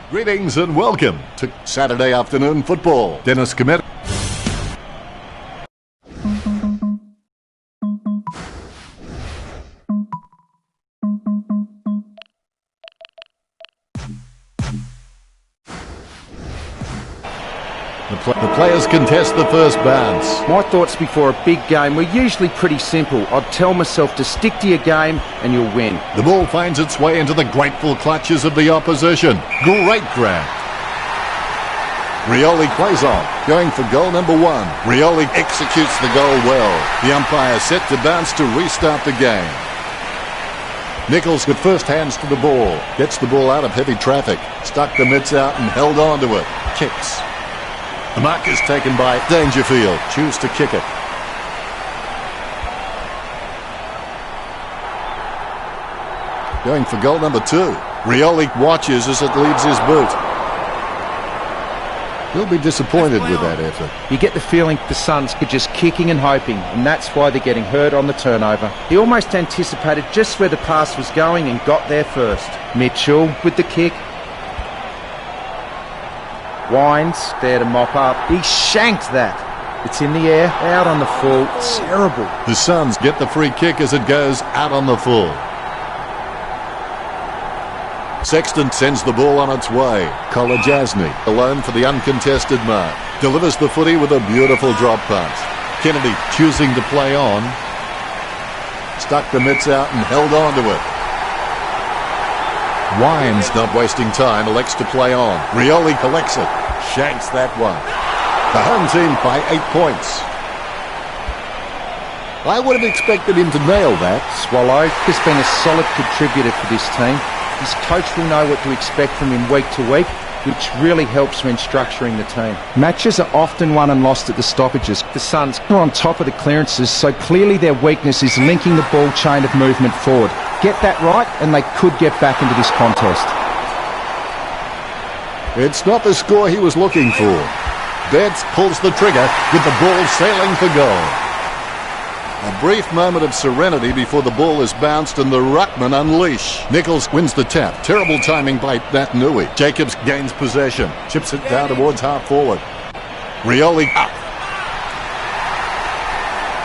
Greetings and welcome to Saturday afternoon football. Dennis Comet. The players contest the first bounce. My thoughts before a big game were usually pretty simple. I'd tell myself to stick to your game and you'll win. The ball finds its way into the grateful clutches of the opposition. Great grab. Rioli plays on, going for goal number 1. Rioli executes the goal well. The umpire set to bounce to restart the game. Nichols with first hands to the ball. Gets the ball out of heavy traffic. Stuck the mitts out and held on to it. Kicks. The mark is taken by Dangerfield. Choose to kick it. Going for goal number 2. Rioli watches as it leaves his boot. He'll be disappointed with that effort. You get the feeling the Suns are just kicking and hoping, and that's why they're getting hurt on the turnover. He almost anticipated just where the pass was going and got there first. Mitchell with the kick. Wines there to mop up. He shanked that. It's in the air, out on the full. Terrible. The Suns get the free kick as it goes out on the full. Sexton sends the ball on its way. Kolajasny alone for the uncontested mark. Delivers the footy with a beautiful drop pass. Kennedy choosing to play on. Stuck the mitts out and held on to it. Wines, not wasting time, elects to play on. Rioli collects it. Shanks that one. The home team by 8 points. I would have expected him to nail that. Swallow has been a solid contributor for this team. His coach will know what to expect from him week to week, which really helps when structuring the team. Matches are often won and lost at the stoppages. The Suns are on top of the clearances, so clearly their weakness is linking the ball chain of movement forward. Get that right and they could get back into this contest. It's not the score he was looking for. Betts pulls the trigger with the ball sailing for goal. A brief moment of serenity before the ball is bounced and the ruckman unleash. Nichols wins the tap. Terrible timing by Nui. Jacobs gains possession. Chips it down towards half forward. Rioli up.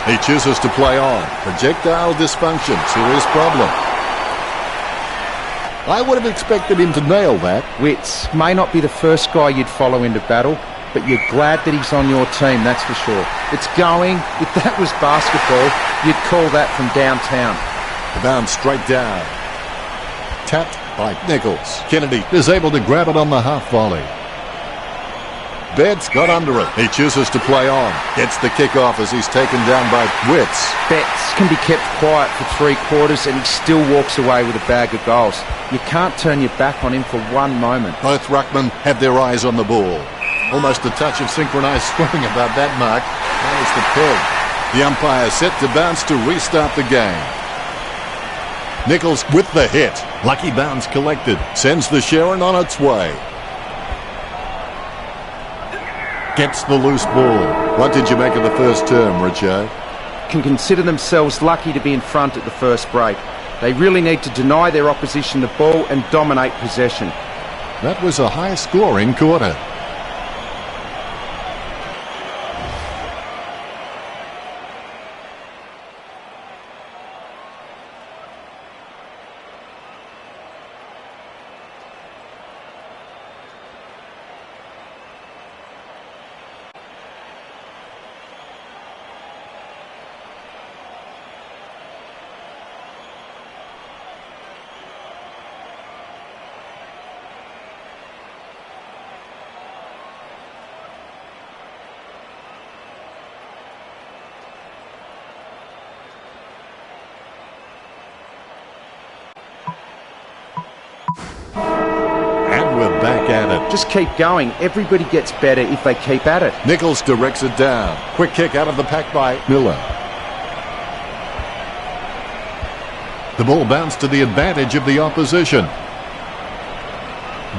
He chooses to play on. Projectile dysfunction. Serious problem. I would have expected him to nail that. Witts may not be the first guy you'd follow into battle, but you're glad that he's on your team, that's for sure. It's going. If that was basketball, you'd call that from downtown. The bounce straight down. Tapped by Nichols. Kennedy is able to grab it on the half volley. Betts got under it. He chooses to play on. Gets the kick off as he's taken down by Witts. Betts can be kept quiet for 3/4 and he still walks away with a bag of goals. You can't turn your back on him for one moment. Both ruckmen have their eyes on the ball. Almost a touch of synchronised swimming about that mark. That was the peg. The umpire set to bounce to restart the game. Nichols with the hit. Lucky bounce collected. Sends the Sharon on its way. Gets the loose ball. What did you make of the first term, Richo? Can consider themselves lucky to be in front at the first break. They really need to deny their opposition the ball and dominate possession. That was a high-scoring quarter. Back at it. Just keep going. Everybody gets better if they keep at it. Nichols directs it down. Quick kick out of the pack by Miller. The ball bounced to the advantage of the opposition.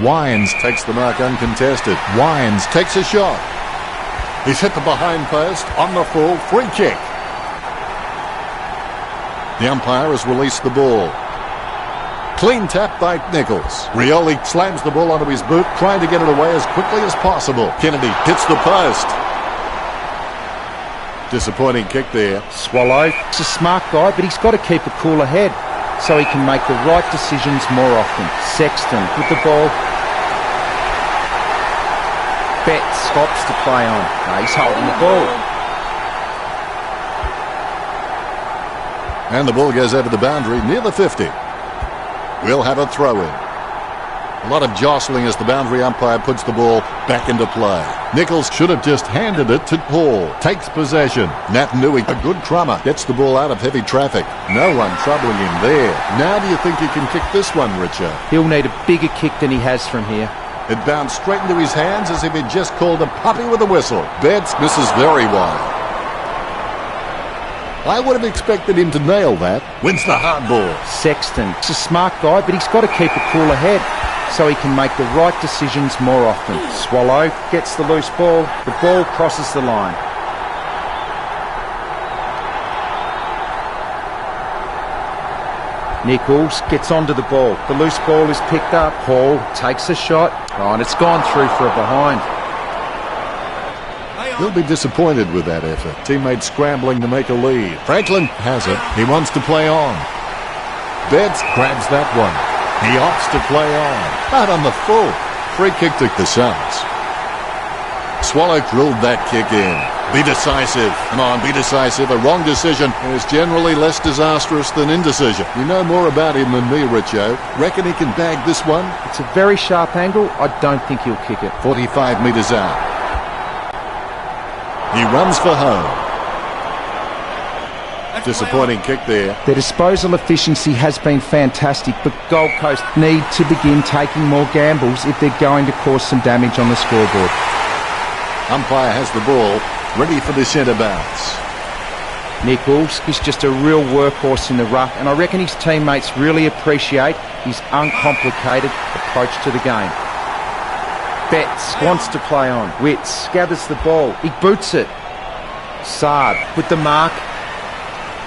Wines takes the mark uncontested. Wines takes a shot. He's hit the behind post on the full. Free kick. The umpire has released the ball. Clean tap by Nichols. Rioli slams the ball onto his boot, trying to get it away as quickly as possible. Kennedy hits the post. Disappointing kick there. Swallow. He's a smart guy, but he's got to keep a cooler head so he can make the right decisions more often. Sexton with the ball. Betts stops to play on. No, he's holding the ball. And the ball goes over the boundary near the 50. We'll have a throw-in. A lot of jostling as the boundary umpire puts the ball back into play. Nichols should have just handed it to Hall. Takes possession. Natanui, a good crummer, gets the ball out of heavy traffic. No one troubling him there. Now do you think he can kick this one, Richard? He'll need a bigger kick than he has from here. It bounced straight into his hands as if he'd just called a puppy with a whistle. Betts misses very wide. I would have expected him to nail that. Wins the hard ball. Sexton. He's a smart guy, but he's got to keep a cooler head so he can make the right decisions more often. Swallow gets the loose ball. The ball crosses the line. Nichols gets onto the ball. The loose ball is picked up. Hall takes a shot. Oh, and it's gone through for a behind. He'll be disappointed with that effort. Teammates scrambling to make a lead. Franklin has it. He wants to play on. Betts grabs that one. He opts to play on. Out on the full. Free kick to the Suns. Swallow drilled that kick in. Be decisive. Come on, be decisive. A wrong decision is generally less disastrous than indecision. You know more about him than me, Richo. Reckon he can bag this one? It's a very sharp angle. I don't think he'll kick it. 45 metres out. He runs for home. Disappointing kick there. Their disposal efficiency has been fantastic, but Gold Coast need to begin taking more gambles if they're going to cause some damage on the scoreboard. Umpire has the ball, ready for the centre bounce. Nichols is just a real workhorse in the ruck, and I reckon his teammates really appreciate his uncomplicated approach to the game. Betts wants to play on. Witts gathers the ball. He boots it. Saad with the mark.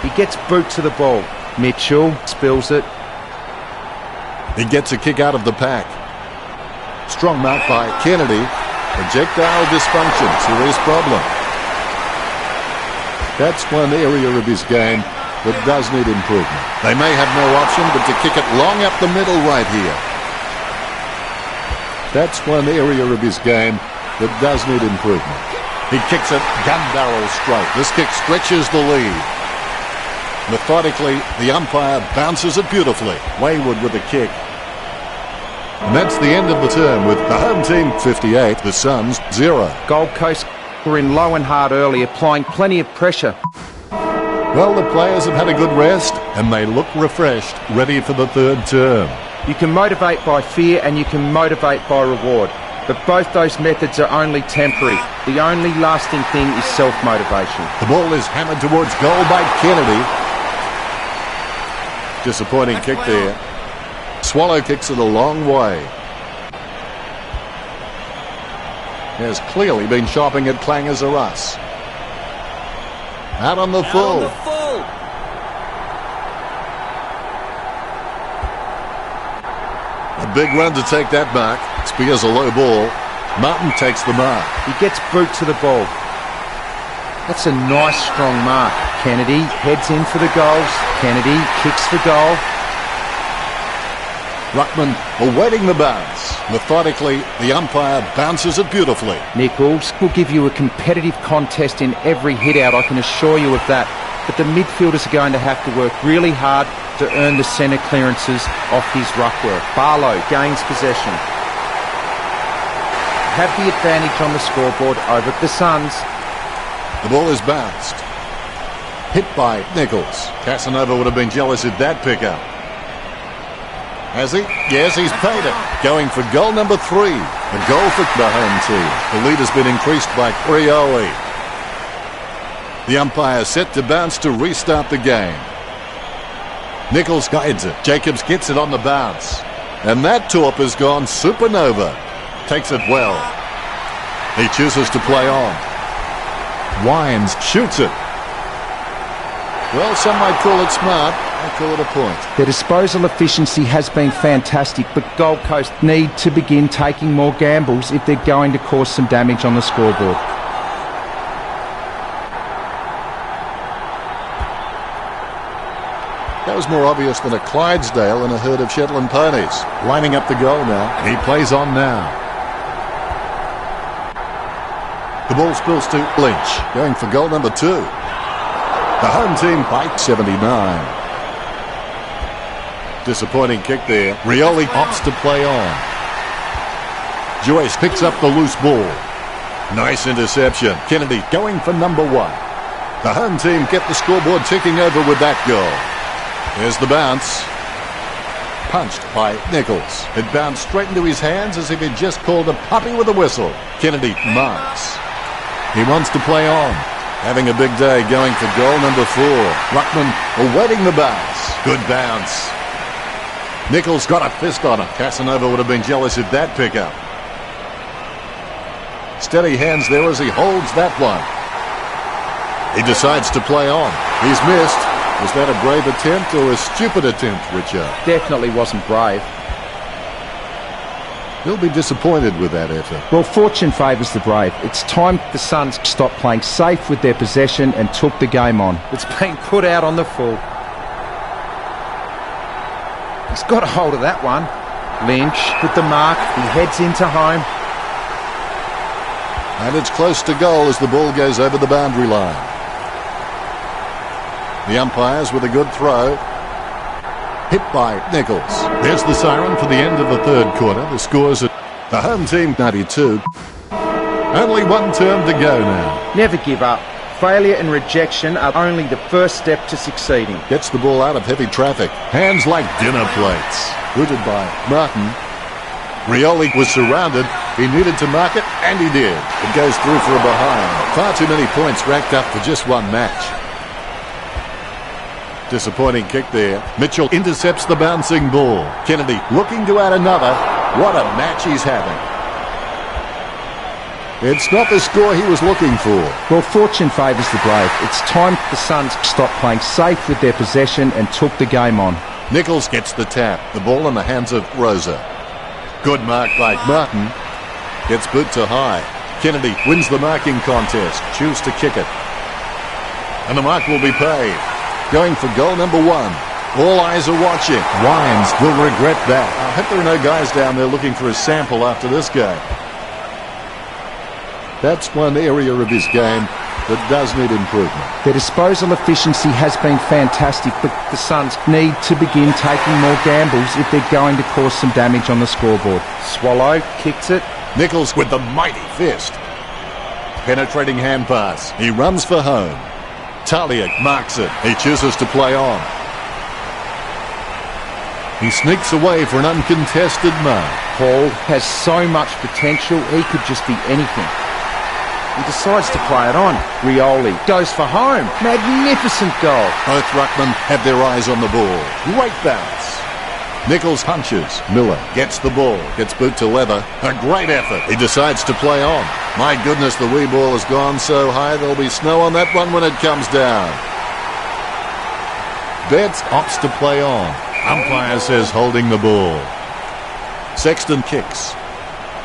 He gets boot to the ball. Mitchell spills it. He gets a kick out of the pack. Strong mark by Kennedy. Projectile dysfunction. Serious problem. That's one area of his game that does need improvement. They may have no option but to kick it long up the middle right here. That's one area of his game that does need improvement. He kicks it gun barrel straight. This kick stretches the lead. Methodically, the umpire bounces it beautifully. Wayward with the kick. And that's the end of the term with the home team 58, the Suns 0. Gold Coast were in low and hard early, applying plenty of pressure. Well, the players have had a good rest and they look refreshed, ready for the third term. You can motivate by fear and you can motivate by reward. But both those methods are only temporary. The only lasting thing is self-motivation. The ball is hammered towards goal by Kennedy. Disappointing kick there. Swallow kicks it a long way. He has clearly been shopping at Clangers or Us. Out on the full. A big run to take that mark. Spears a low ball. Martin takes the mark. He gets boot to the ball. That's a nice strong mark. Kennedy heads in for the goals. Kennedy kicks for goal. Ruckman awaiting the bounce. Methodically, the umpire bounces it beautifully. Nichols will give you a competitive contest in every hit-out, I can assure you of that. But the midfielders are going to have to work really hard to earn the centre clearances off his ruck work. Barlow gains possession. Have the advantage on the scoreboard over the Suns. The ball is bounced. Hit by Nichols. Casanova would have been jealous at that pickup. Has he? Yes, he's paid it. Going for goal number 3. A goal for the home team. The lead has been increased by Rioli. The umpire set to bounce to restart the game. Nichols guides it. Jacobs gets it on the bounce. And that torp has gone supernova. Takes it well. He chooses to play on. Wines shoots it. Well, some might call it smart. I call it a point. Their disposal efficiency has been fantastic, but Gold Coast need to begin taking more gambles if they're going to cause some damage on the scoreboard. That was more obvious than a Clydesdale and a herd of Shetland ponies. Lining up the goal now, and he plays on now. The ball spills to Lynch, going for goal number 2. The home team by 79. Disappointing kick there. Rioli opts to play on. Joyce picks up the loose ball. Nice interception. Kennedy going for number 1. The home team get the scoreboard ticking over with that goal. There's the bounce. Punched by Nichols. It bounced straight into his hands as if he'd just called a puppy with a whistle. Kennedy marks. He wants to play on. Having a big day going for goal number 4. Ruckman awaiting the bounce. Good bounce. Nichols got a fist on it. Casanova would have been jealous at that pickup. Steady hands there as he holds that one. He decides to play on. He's missed. Was that a brave attempt or a stupid attempt, Richard? Definitely wasn't brave. He'll be disappointed with that effort. Well, fortune favours the brave. It's time the Suns stopped playing safe with their possession and took the game on. It's been put out on the full. He's got a hold of that one. Lynch with the mark. He heads into home. And it's close to goal as the ball goes over the boundary line. The umpires with a good throw. Hit by Nichols. There's the siren for the end of the third quarter. The score's at the home team 92. Only one term to go now. Never give up. Failure and rejection are only the first step to succeeding. Gets the ball out of heavy traffic. Hands like dinner plates. Booted by Martin. Rioli was surrounded. He needed to mark it, and he did. It goes through for a behind. Far too many points racked up for just one match. Disappointing kick there. Mitchell intercepts the bouncing ball. Kennedy looking to add another. What a match he's having. It's not the score he was looking for. Well, fortune favours the brave. It's time the Suns stopped playing safe with their possession and took the game on. Nichols gets the tap. The ball in the hands of Rosa. Good mark by Martin. Gets boot to high. Kennedy wins the marking contest. Choose to kick it. And the mark will be paid. Going for goal number 1. All eyes are watching. Wines will regret that. I hope there are no guys down there looking for a sample after this game. That's one area of his game that does need improvement. Their disposal efficiency has been fantastic, but the Suns need to begin taking more gambles if they're going to cause some damage on the scoreboard. Swallow kicks it. Nichols with the mighty fist. Penetrating hand pass. He runs for home. Talia marks it. He chooses to play on. He sneaks away for an uncontested mark. Paul has so much potential, he could just be anything. He decides to play it on. Rioli goes for home. Magnificent goal. Both ruckmen have their eyes on the ball. Great bounce. Nichols punches. Miller gets the ball. Gets boot to leather. A great effort. He decides to play on. My goodness, the wee ball has gone so high there'll be snow on that one when it comes down. Betts opts to play on. Umpire says holding the ball. Sexton kicks.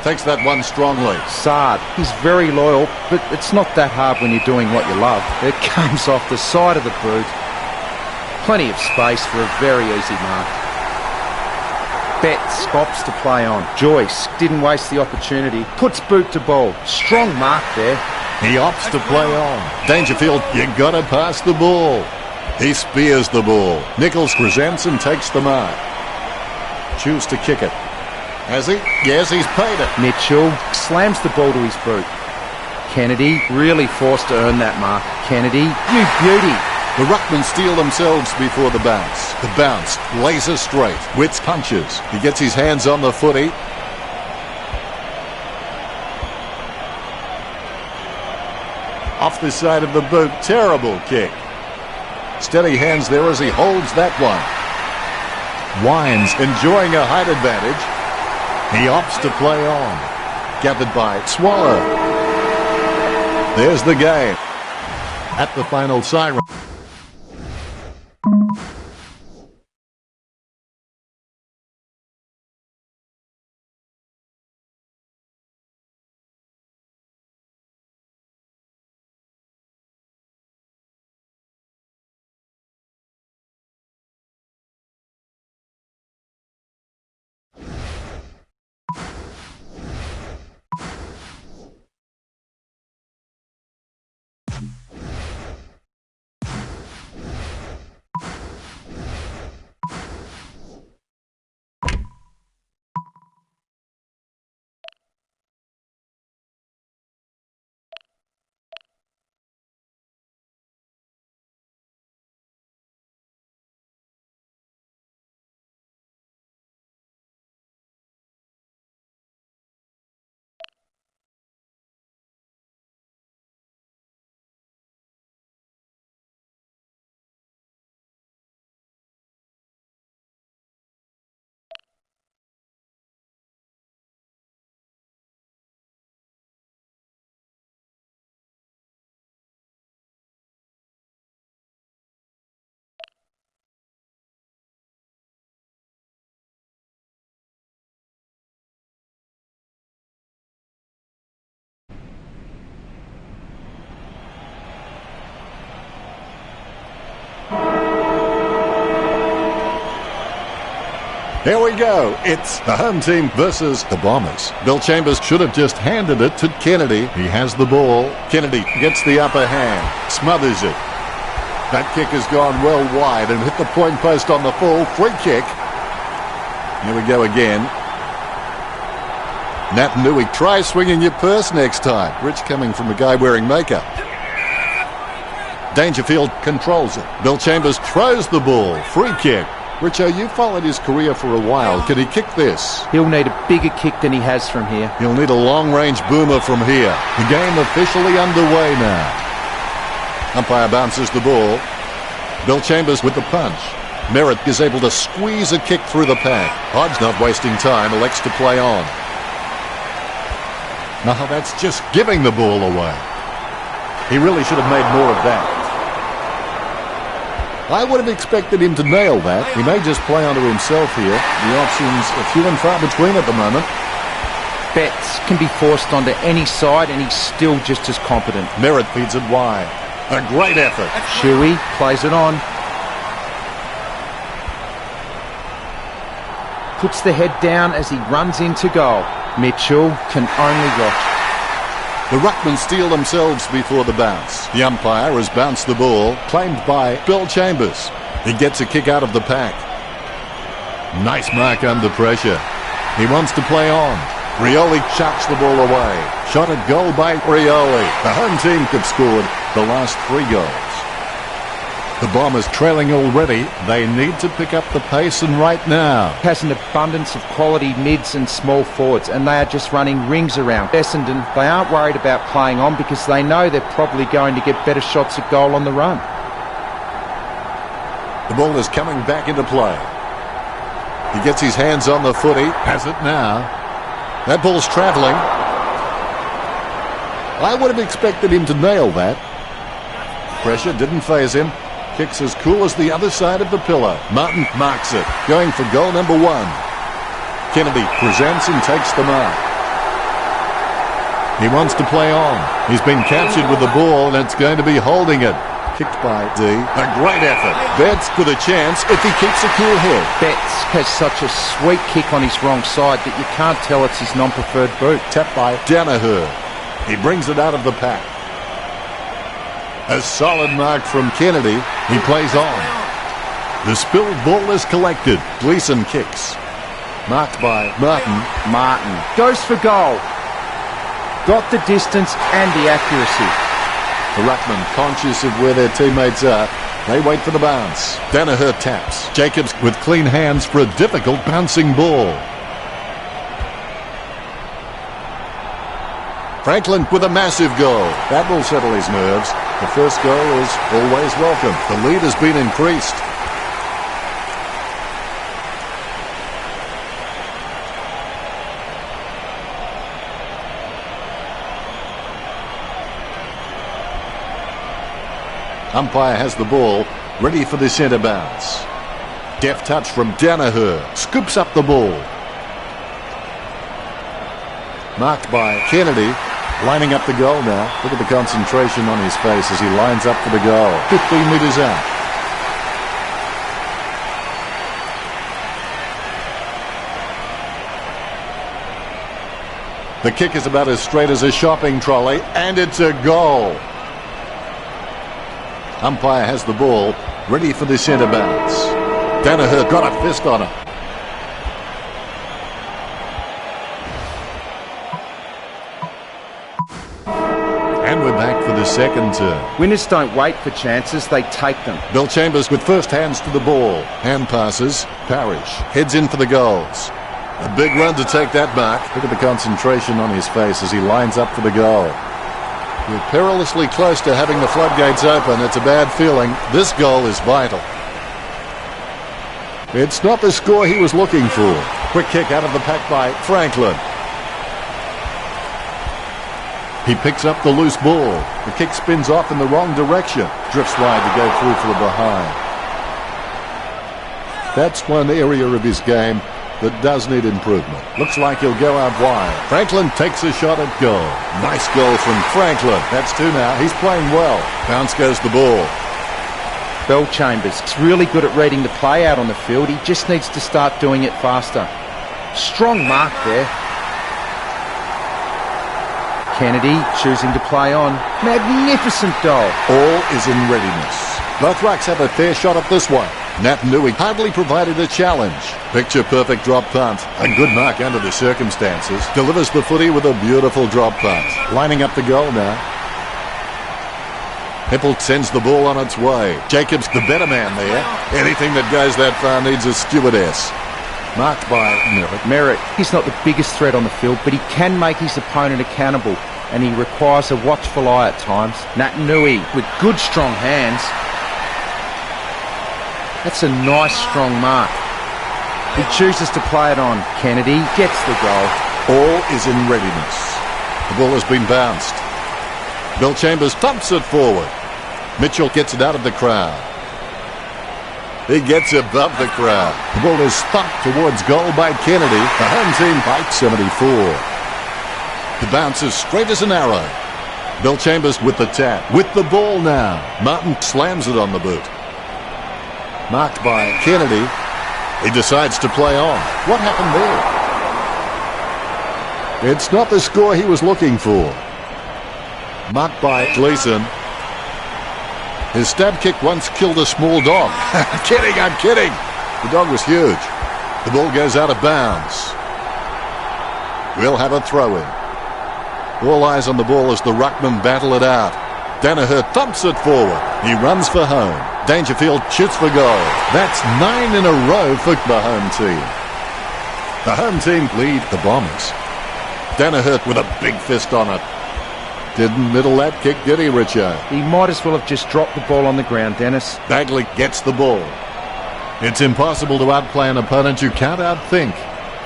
Takes that one strongly. Sard, he's very loyal, but it's not that hard when you're doing what you love. It comes off the side of the boot. Plenty of space for a very easy mark. Betts opts to play on. Joyce didn't waste the opportunity. Puts boot to ball. Strong mark there. He opts to play on. Dangerfield, you gotta pass the ball. He spears the ball. Nichols presents and takes the mark. Choose to kick it. Has he? Yes, he's paid it. Mitchell slams the ball to his boot. Kennedy really forced to earn that mark. Kennedy, you beauty. The ruckmen steal themselves before the bounce. The bounce, laser straight. Witts punches. He gets his hands on the footy. Off the side of the boot. Terrible kick. Steady hands there as he holds that one. Wines enjoying a height advantage. He opts to play on. Gathered by Swallow. There's the game. At the final siren. Here we go. It's the home team versus the Bombers. Bill Chambers should have just handed it to Kennedy. He has the ball. Kennedy gets the upper hand, smothers it. That kick has gone well wide and hit the point post on the full. Free kick. Here we go again. Nat Nui, try swinging your purse next time. Rich coming from a guy wearing makeup. Dangerfield controls it. Bill Chambers throws the ball. Free kick. Richo, you followed his career for a while. Can he kick this? He'll need a bigger kick than he has from here. He'll need a long-range boomer from here. The game officially underway now. Umpire bounces the ball. Bill Chambers with the punch. Merritt is able to squeeze a kick through the pack. Hodge, not wasting time, elects to play on. Now that's just giving the ball away. He really should have made more of that. I would have expected him to nail that. He may just play onto himself here. The options are few and far between at the moment. Betts can be forced onto any side and he's still just as competent. Merritt feeds it wide. A great effort. Shuey plays it on. Puts the head down as he runs into goal. Mitchell can only watch. The Ruckmen steal themselves before the bounce. The umpire has bounced the ball, claimed by Bill Chambers. He gets a kick out of the pack. Nice mark under pressure. He wants to play on. Rioli chucks the ball away. Shot at goal by Rioli. The home team have scored the last 3 goals. The Bombers trailing already. They need to pick up the pace, and right now Has an abundance of quality mids and small forwards, and they are just running rings around Essendon. They aren't worried about playing on because they know they're probably going to get better shots at goal on the run. the ball is coming back into play. He gets his hands on the footy. Has it now. That ball's travelling. I would have expected him to nail that. Pressure didn't faze him. Kicks as cool as the other side of the pillow. Martin marks it, going for goal number 1. Kennedy presents and takes the mark. He wants to play on. He's been captured with the ball and it's going to be holding it. Kicked by D. A great effort. Betts with a chance if he keeps a cool head. Betts has such a sweet kick on his wrong side that you can't tell it's his non-preferred boot. Tapped by Danaher. He brings it out of the pack. A solid mark from Kennedy. He plays on. The spilled ball is collected. Gleeson kicks. Marked by Martin. Martin goes for goal. Got the distance and the accuracy. The Ruckmen, conscious of where their teammates are, they wait for the bounce. Danaher taps. Jacobs with clean hands for a difficult bouncing ball. Franklin with a massive goal. That will settle his nerves. The first goal is always welcome. The lead has been increased. Umpire has the ball, ready for the centre bounce. Deft touch from Danaher. Scoops up the ball. Marked by Kennedy. Lining up the goal now. Look at the concentration on his face as he lines up for the goal. 15 metres out. The kick is about as straight as a shopping trolley, and it's a goal. Umpire has the ball, ready for the centre bounce. Danaher got a fist on it. And we're back for the second turn. Winners don't wait for chances, they take them. Bill Chambers with first hands to the ball. Hand passes. Parrish heads in for the goals. A big run to take that mark. Look at the concentration on his face as he lines up for the goal. We're perilously close to having the floodgates open. It's a bad feeling. This goal is vital. It's not the score he was looking for. Quick kick out of the pack by Franklin. He picks up the loose ball. The kick spins off in the wrong direction. Drifts wide to go through for the behind. That's one area of his game that does need improvement. Looks like he'll go out wide. Franklin takes a shot at goal. Nice goal from Franklin. That's 2 now. He's playing well. Bounce goes the ball. Chambers is really good at reading the play out on the field. He just needs to start doing it faster. Strong mark there. Kennedy choosing to play on. Magnificent goal. All is in readiness. Both rucks have a fair shot at this one. Naitanui hardly provided a challenge. Picture perfect drop punt. A good mark under the circumstances. Delivers the footy with a beautiful drop punt. Lining up the goal now. Hippel sends the ball on its way. Jacobs the better man there. Anything that goes that far needs a stewardess. Marked by Merritt. He's not the biggest threat on the field, but he can make his opponent accountable, and he requires a watchful eye at times. Naitanui with good strong hands. That's a nice strong mark. He chooses to play it on. Kennedy gets the goal. All is in readiness. The ball has been bounced. Bill Chambers thumps it forward. Mitchell gets it out of the crowd. He gets above the crowd. The ball is thumped towards goal by Kennedy. The home team by 74. The bounce is straight as an arrow. Bill Chambers with the tap. With the ball now. Martin slams it on the boot. Marked by Kennedy. He decides to play on. What happened there? It's not the score he was looking for. Marked by Gleason. His stab kick once killed a small dog. I'm kidding. The dog was huge. The ball goes out of bounds. We'll have a throw-in. All eyes on the ball as the ruckmen battle it out. Danaher thumps it forward. He runs for home. Dangerfield shoots for goal. That's 9 in a row for the home team. The home team lead the Bombers. Danaher with a big fist on it. Didn't middle that kick, did he, Richo? He might as well have just dropped the ball on the ground, Dennis. Bagley gets the ball. It's impossible to outplay an opponent you can't outthink.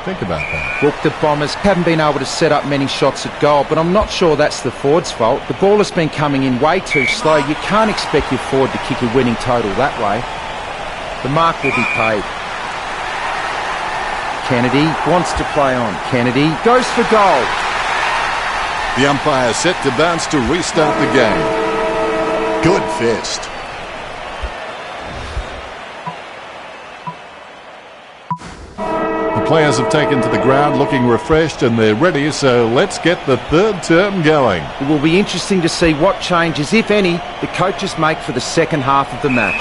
Think about that. Look, the Bombers haven't been able to set up many shots at goal, but I'm not sure that's the forward's fault. The ball has been coming in way too slow. You can't expect your forward to kick a winning total that way. The mark will be paid. Kennedy wants to play on. Kennedy goes for goal. The umpire set to bounce to restart the game. Good fist. The players have taken to the ground looking refreshed and they're ready, so let's get the third term going. It will be interesting to see what changes, if any, the coaches make for the second half of the match.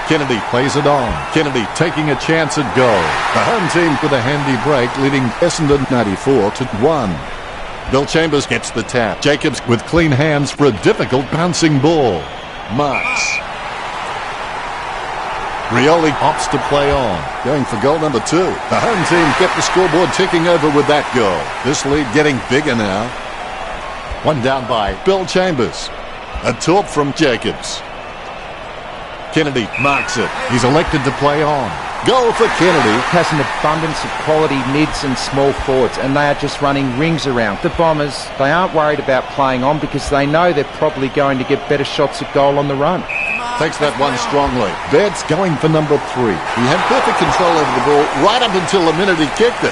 Kennedy plays it on. Kennedy taking a chance at goal. The home team with a handy break, leading Essendon 94-1. Bill Chambers gets the tap. Jacobs with clean hands for a difficult bouncing ball. Marks. Rioli opts to play on. Going for goal number 2. The home team kept the scoreboard ticking over with that goal. This lead getting bigger now. One down by Bill Chambers. A taunt from Jacobs. Kennedy marks it. He's elected to play on. Goal for Kennedy. Has an abundance of quality mids and small forwards, and they are just running rings around. The Bombers, they aren't worried about playing on because they know they're probably going to get better shots at goal on the run. Takes that one strongly. Bairds going for number 3. He had perfect control over the ball right up until the minute he kicked it.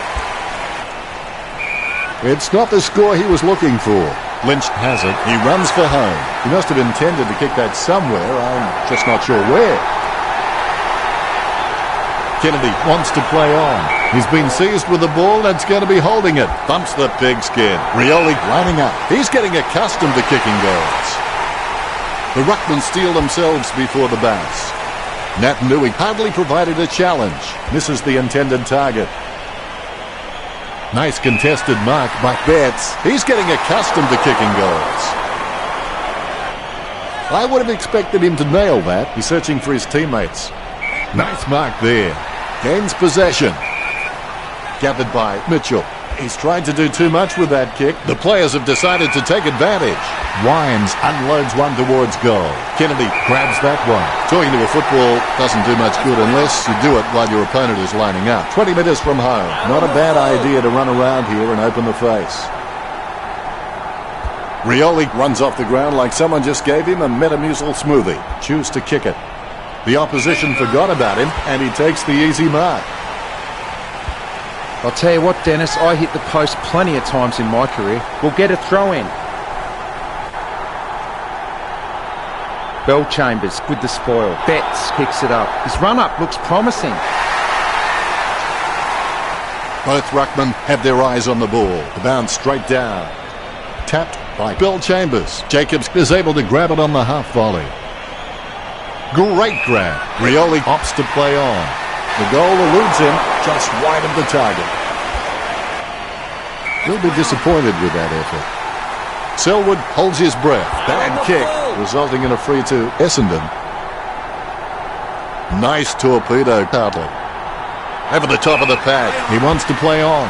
It's not the score he was looking for. Lynch has it. He runs for home. He must have intended to kick that somewhere. I'm just not sure where. Kennedy wants to play on. He's been seized with the ball that's going to be holding it. Thumps the pigskin. Rioli lining up. He's getting accustomed to kicking goals. The ruckmen steel themselves before the bounce. Naitanui hardly provided a challenge. Misses the intended target. Nice contested mark by Betts. He's getting accustomed to kicking goals. I would have expected him to nail that. He's searching for his teammates. Nice mark there. Gains possession. Gathered by Mitchell. He's tried to do too much with that kick. The players have decided to take advantage. Wines unloads one towards goal. Kennedy grabs that one. Talking to a football doesn't do much good unless you do it while your opponent is lining up. 20 metres from home. Not a bad idea to run around here and open the face. Rioli runs off the ground like someone just gave him a Metamucil smoothie. Choose to kick it. The opposition forgot about him, and he takes the easy mark. I'll tell you what, Dennis, I hit the post plenty of times in my career. We'll get a throw in. Chambers with the spoil. Betts picks it up. His run-up looks promising. Both ruckmen have their eyes on the ball. The bounce straight down. Tapped by Chambers. Jacobs is able to grab it on the half volley. Great grab. Rioli opts to play on. The goal eludes him just wide of the target. He'll be disappointed with that effort. Selwood holds his breath. Bad kick, resulting in a free to Essendon. Nice torpedo, Hartley. Over the top of the pad. He wants to play on.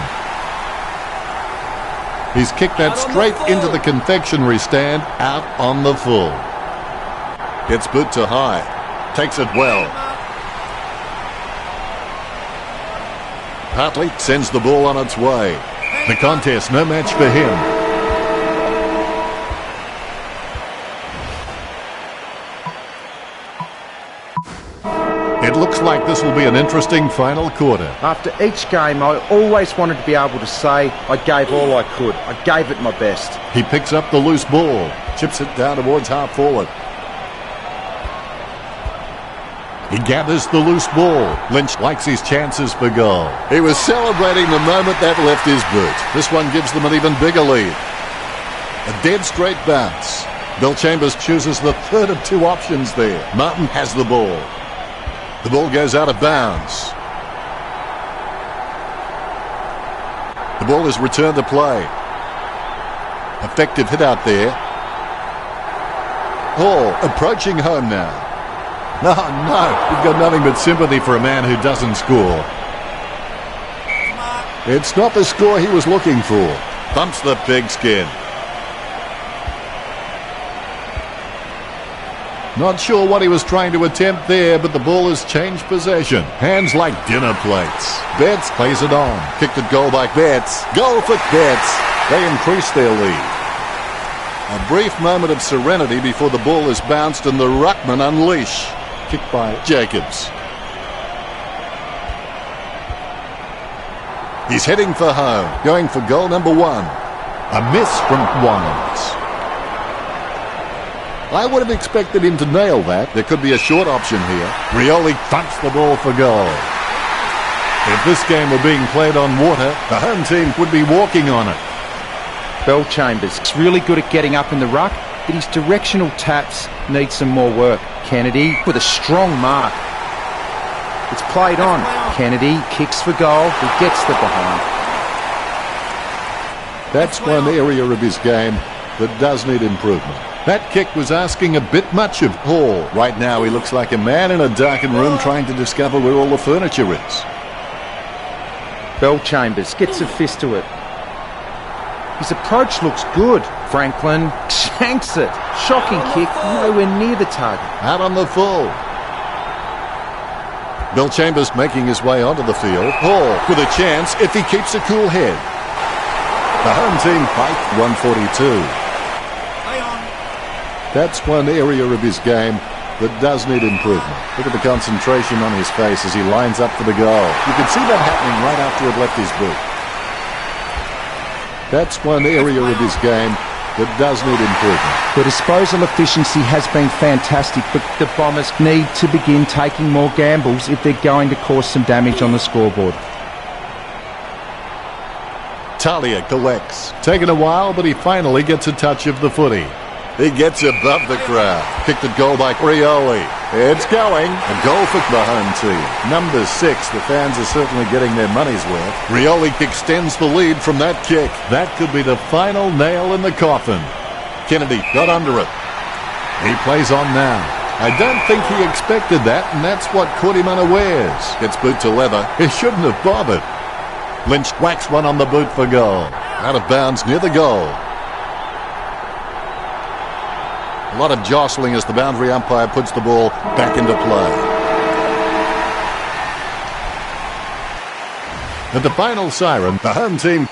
He's kicked that straight into the confectionery stand, out on the full. Gets boot to high. Takes it well. Hartley sends the ball on its way. The contest, no match for him. It looks like this will be an interesting final quarter. After each game, I always wanted to be able to say I gave all I could. I gave it my best. He picks up the loose ball, chips it down towards half forward. He gathers the loose ball. Lynch likes his chances for goal. He was celebrating the moment that left his boot. This one gives them an even bigger lead. A dead straight bounce. Chambers chooses the third of two options there. Martin has the ball. The ball goes out of bounds. The ball is returned to play. Effective hit out there. Hall approaching home now. No, you've got nothing but sympathy for a man who doesn't score. It's not the score he was looking for. Bumps the pigskin. Not sure what he was trying to attempt there, but the ball has changed possession. Hands like dinner plates. Betts plays it on. Kicked at goal by Betts. Goal for Betts. They increase their lead. A brief moment of serenity before the ball is bounced and the ruckman unleash. Kicked by Jacobs. He's heading for home. Going for goal number one. A miss from Wines. I would have expected him to nail that. There could be a short option here. Rioli thumps the ball for goal. If this game were being played on water, the home team would be walking on it. Chambers is really good at getting up in the ruck, but his directional taps need some more work. Kennedy with a strong mark. It's played on. Kennedy kicks for goal. He gets the behind. That's one area of his game that does need improvement. That kick was asking a bit much of Hall. Right now he looks like a man in a darkened room trying to discover where all the furniture is. Chambers gets a fist to it. His approach looks good. Franklin shanks it. Shocking kick, nowhere near the target. Out on the full. Chambers making his way onto the field. Hall with a chance if he keeps a cool head. The home team fight 142. That's one area of his game that does need improvement. Look at the concentration on his face as he lines up for the goal. You can see that happening right after it left his boot. That's one area of his game that does need improvement. The disposal efficiency has been fantastic, but the Bombers need to begin taking more gambles if they're going to cause some damage on the scoreboard. Talia collects. Taken a while, but he finally gets a touch of the footy. He gets above the crowd. Kicked at goal by Rioli. It's going. A goal for the home team. Number 6, the fans are certainly getting their money's worth. Rioli extends the lead from that kick. That could be the final nail in the coffin. Kennedy got under it. He plays on now. I don't think he expected that, and that's what caught him unawares. Gets boot to leather. He shouldn't have bothered. Lynch whacks one on the boot for goal. Out of bounds near the goal. A lot of jostling as the boundary umpire puts the ball back into play. At the final siren, the home team